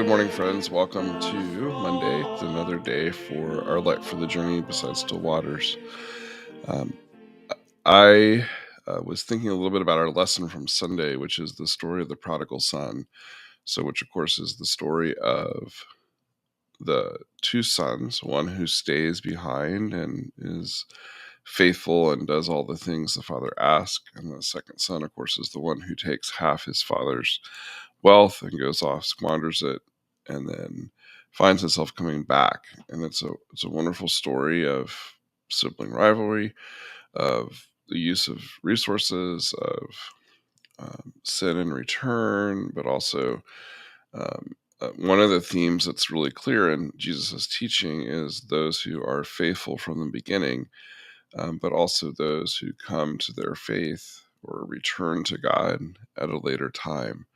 Good morning, friends. Welcome to Monday. It's another day for our Light for the Journey Beside Still Waters. Um, I was thinking a little bit about our lesson from Sunday, which is the story of the prodigal son. So, which of course is the story of the two sons, one who stays behind and is faithful and does all the things the father asks, and the second son, of course, is the one who takes half his father's wealth and goes off, squanders it, and then finds himself coming back. And it's a wonderful story of sibling rivalry, of the use of resources, of sin and return, but also one of the themes that's really clear in Jesus' teaching is those who are faithful from the beginning, but also those who come to their faith or return to God at a later time.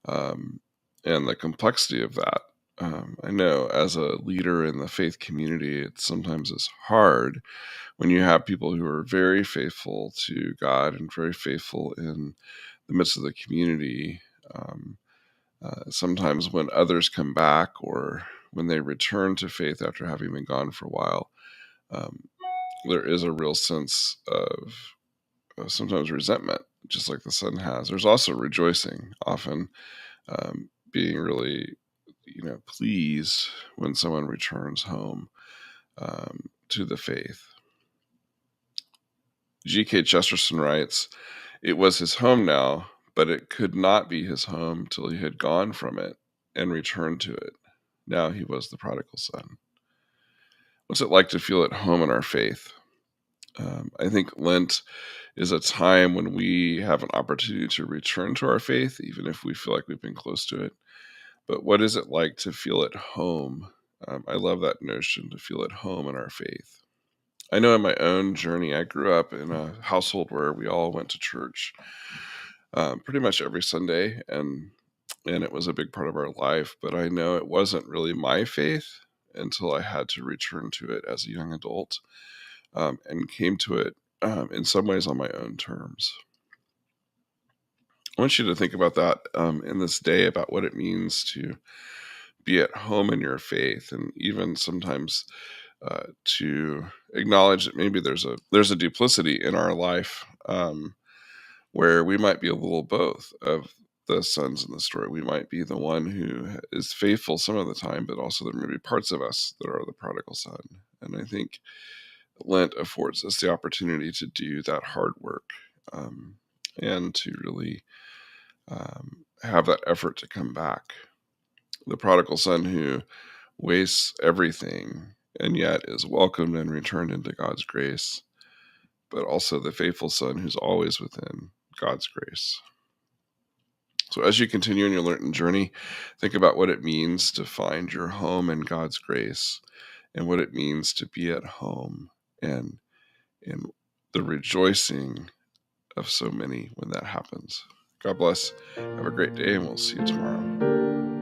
Um, and the complexity of that. I know as a leader in the faith community, it sometimes is hard when you have people who are very faithful to God and very faithful in the midst of the community. Sometimes when others come back or when they return to faith after having been gone for a while, um, there is a real sense of sometimes resentment, just like the son has. There's also rejoicing, often being really, pleased when someone returns home to the faith. G.K. Chesterton writes, "It was his home now, but it could not be his home till he had gone from it and returned to it. Now he was the prodigal son." What's it like to feel at home in our faith? I think Lent is a time when we have an opportunity to return to our faith, even if we feel like we've been close to it. But what is it like to feel at home? I love that notion, to feel at home in our faith. I know in my own journey, I grew up in a household where we all went to church pretty much every Sunday, and it was a big part of our life. But I know it wasn't really my faith until I had to return to it as a young adult, and came to it in some ways on my own terms. I want you to think about that in this day, about what it means to be at home in your faith, and even sometimes to acknowledge that maybe there's a duplicity in our life, where we might be a little both of the sons in the story. We might be the one who is faithful some of the time, but also there may be parts of us that are the prodigal son. And I think Lent affords us the opportunity to do that hard work, and to really have that effort to come back. The prodigal son who wastes everything and yet is welcomed and returned into God's grace, but also the faithful son who's always within God's grace. So as you continue in your Lenten journey, think about what it means to find your home in God's grace, and what it means to be at home, and in the rejoicing of so many when that happens. God bless. Have a great day, and we'll see you tomorrow.